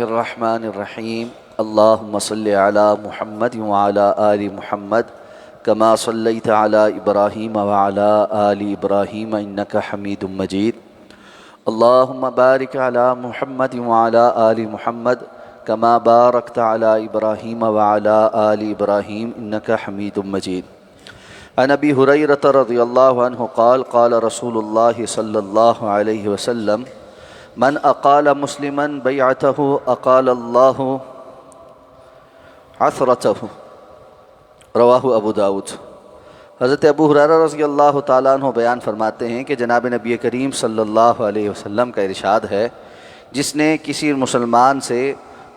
الرحمن الرحیم اللہم صلی علی محمد وعلی آل محمد کما صلیت علی ابراہیم وعلی آل ابراہیم انک حمید مجید اللہم بارک علی محمد وعلی آل محمد کما بارکت علی ابراہیم وعلی آل ابراہیم انک حمید مجید عن ابی ہریرہ رضی اللہ عنہ قال قال رسول اللہ صلی اللہ علیہ وسلم من اقال مسلما بیعته اقال اللہ عثرته رواہ ابو داود۔ حضرت ابو ہریرہ رضی اللہ تعالیٰ عنہ بیان فرماتے ہیں کہ جناب نبی کریم صلی اللہ علیہ وسلم کا ارشاد ہے، جس نے کسی مسلمان سے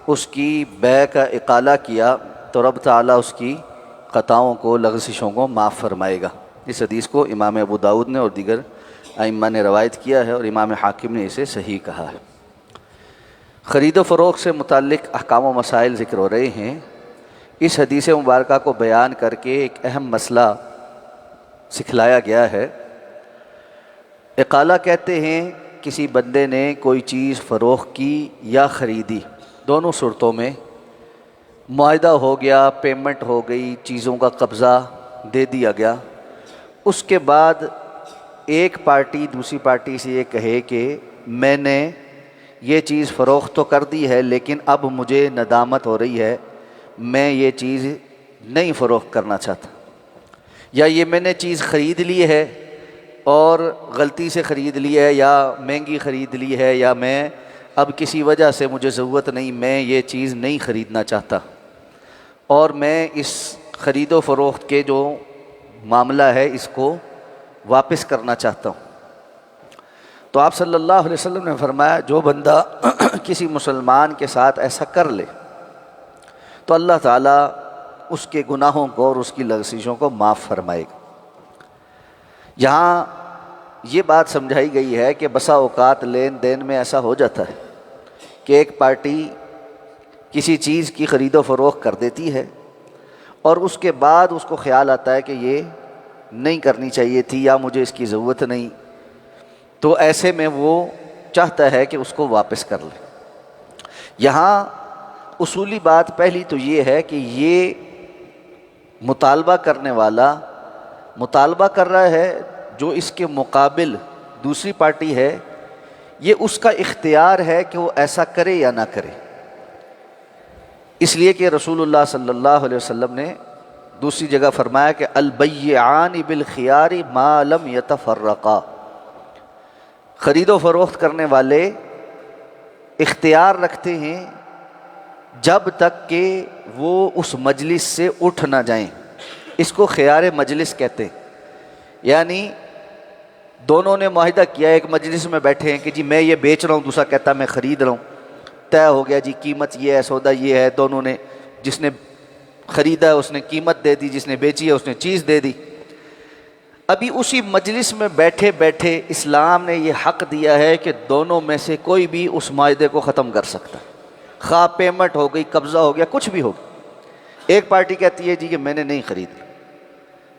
اس کی بیع کا اقالہ کیا تو رب تعالیٰ اس کی خطاؤں کو، لغزشوں کو معاف فرمائے گا۔ اس حدیث کو امام ابو داود نے اور دیگر ائمہ نے روایت کیا ہے اور امام حاکم نے اسے صحیح کہا ہے۔ خرید و فروخت سے متعلق احکام و مسائل ذکر ہو رہے ہیں۔ اس حدیث مبارکہ کو بیان کر کے ایک اہم مسئلہ سکھلایا گیا ہے۔ اقالہ کہتے ہیں کسی بندے نے کوئی چیز فروخت کی یا خریدی، دونوں صورتوں میں معاہدہ ہو گیا، پیمنٹ ہو گئی، چیزوں کا قبضہ دے دیا گیا۔ اس کے بعد ایک پارٹی دوسری پارٹی سے یہ کہے کہ میں نے یہ چیز فروخت تو کر دی ہے لیکن اب مجھے ندامت ہو رہی ہے، میں یہ چیز نہیں فروخت کرنا چاہتا، یا یہ میں نے چیز خرید لی ہے اور غلطی سے خرید لی ہے یا مہنگی خرید لی ہے، یا میں اب کسی وجہ سے مجھے ضرورت نہیں، میں یہ چیز نہیں خریدنا چاہتا اور میں اس خرید و فروخت کے جو معاملہ ہے اس کو واپس کرنا چاہتا ہوں۔ تو آپ صلی اللہ علیہ وسلم نے فرمایا جو بندہ کسی مسلمان کے ساتھ ایسا کر لے تو اللہ تعالیٰ اس کے گناہوں کو اور اس کی لغزشوں کو معاف فرمائے گا۔ یہاں یہ بات سمجھائی گئی ہے کہ بسا اوقات لین دین میں ایسا ہو جاتا ہے کہ ایک پارٹی کسی چیز کی خرید و فروخت کر دیتی ہے اور اس کے بعد اس کو خیال آتا ہے کہ یہ نہیں کرنی چاہیے تھی یا مجھے اس کی ضرورت نہیں، تو ایسے میں وہ چاہتا ہے کہ اس کو واپس کر لے۔ یہاں اصولی بات پہلی تو یہ ہے کہ یہ مطالبہ کرنے والا مطالبہ کر رہا ہے، جو اس کے مقابل دوسری پارٹی ہے یہ اس کا اختیار ہے کہ وہ ایسا کرے یا نہ کرے، اس لیے کہ رسول اللہ صلی اللہ علیہ وسلم نے دوسری جگہ فرمایا کہ البیعان بالخیار ما لم یتفرقا، خرید و فروخت کرنے والے اختیار رکھتے ہیں جب تک کہ وہ اس مجلس سے اٹھ نہ جائیں۔ اس کو خیار مجلس کہتے ہیں، یعنی دونوں نے معاہدہ کیا، ایک مجلس میں بیٹھے ہیں کہ جی میں یہ بیچ رہا ہوں، دوسرا کہتا میں خرید رہا ہوں، طے ہو گیا جی قیمت یہ ہے، سودا یہ ہے، دونوں نے، جس نے خریدا ہے اس نے قیمت دے دی، جس نے بیچی ہے اس نے چیز دے دی۔ ابھی اسی مجلس میں بیٹھے بیٹھے اسلام نے یہ حق دیا ہے کہ دونوں میں سے کوئی بھی اس معاہدے کو ختم کر سکتا ہے، خواہ پیمنٹ ہو گئی، قبضہ ہو گیا، کچھ بھی ہو گیا۔ ایک پارٹی کہتی ہے جی کہ میں نے نہیں خریدا،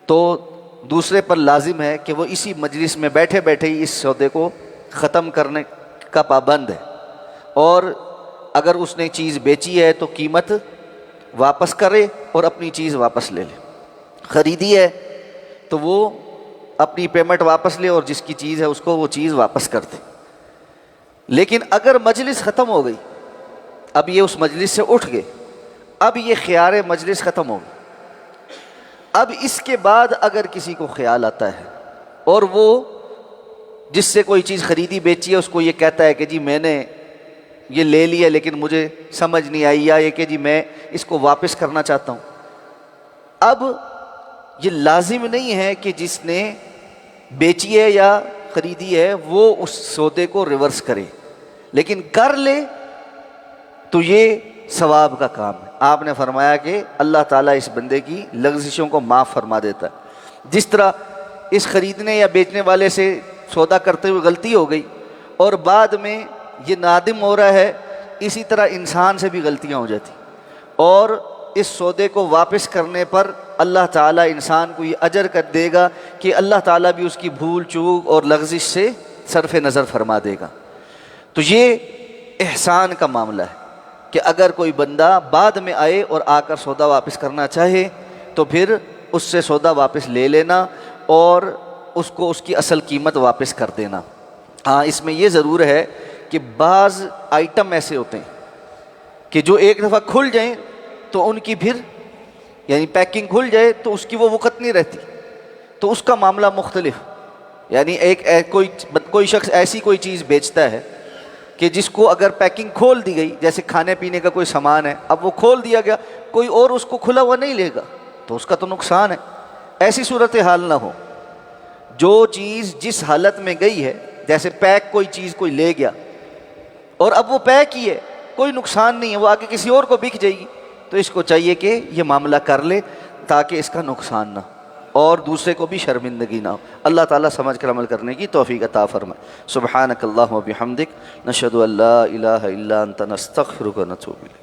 تو دوسرے پر لازم ہے کہ وہ اسی مجلس میں بیٹھے بیٹھے ہی اس سودے کو ختم کرنے کا پابند ہے، اور اگر اس نے چیز بیچی ہے تو قیمت واپس کرے اور اپنی چیز واپس لے لے، خریدی ہے تو وہ اپنی پیمنٹ واپس لے اور جس کی چیز ہے اس کو وہ چیز واپس کر دے۔ لیکن اگر مجلس ختم ہو گئی، اب یہ اس مجلس سے اٹھ گئے، اب یہ خیار مجلس ختم ہو گئی، اب اس کے بعد اگر کسی کو خیال آتا ہے اور وہ جس سے کوئی چیز خریدی بیچی ہے اس کو یہ کہتا ہے کہ جی میں نے یہ لے لیا لیکن مجھے سمجھ نہیں آئی، یا یہ کہ جی میں اس کو واپس کرنا چاہتا ہوں، اب یہ لازم نہیں ہے کہ جس نے بیچی ہے یا خریدی ہے وہ اس سودے کو ریورس کرے، لیکن کر لے تو یہ ثواب کا کام ہے۔ آپ نے فرمایا کہ اللہ تعالیٰ اس بندے کی لغزشوں کو معاف فرما دیتا ہے۔ جس طرح اس خریدنے یا بیچنے والے سے سودا کرتے ہوئے غلطی ہو گئی اور بعد میں یہ نادم ہو رہا ہے، اسی طرح انسان سے بھی غلطیاں ہو جاتی، اور اس سودے کو واپس کرنے پر اللہ تعالیٰ انسان کو یہ اجر کر دے گا کہ اللہ تعالیٰ بھی اس کی بھول چوک اور لغزش سے صرف نظر فرما دے گا۔ تو یہ احسان کا معاملہ ہے۔ کہ اگر کوئی بندہ بعد میں آئے اور آ کر سودا واپس کرنا چاہے تو پھر اس سے سودا واپس لے لینا اور اس کو اس کی اصل قیمت واپس کر دینا۔ ہاں اس میں یہ ضرور ہے کہ بعض آئٹم ایسے ہوتے ہیں کہ جو ایک دفعہ کھل جائیں تو ان کی پھر یعنی پیکنگ کھل جائے تو اس کی وہ وقت نہیں رہتی، تو اس کا معاملہ مختلف، یعنی کوئی شخص ایسی کوئی چیز بیچتا ہے کہ جس کو اگر پیکنگ کھول دی گئی، جیسے کھانے پینے کا کوئی سامان ہے، اب وہ کھول دیا گیا، کوئی اور اس کو کھلا ہوا نہیں لے گا تو اس کا تو نقصان ہے۔ ایسی صورتحال نہ ہو، جو چیز جس حالت میں گئی ہے، جیسے پیک کوئی چیز کوئی لے گیا اور اب وہ پیک ہی ہے، کوئی نقصان نہیں ہے، وہ آگے کسی اور کو بک جائے گی، تو اس کو چاہیے کہ یہ معاملہ کر لے تاکہ اس کا نقصان نہ اور دوسرے کو بھی شرمندگی نہ ہو۔ اللہ تعالیٰ سمجھ کر عمل کرنے کی توفیق عطا فرمائے۔ سبحانک اللہم و بحمدک، نشہد ان لا الہ الا انت، نستغفرک و نتوب الیک۔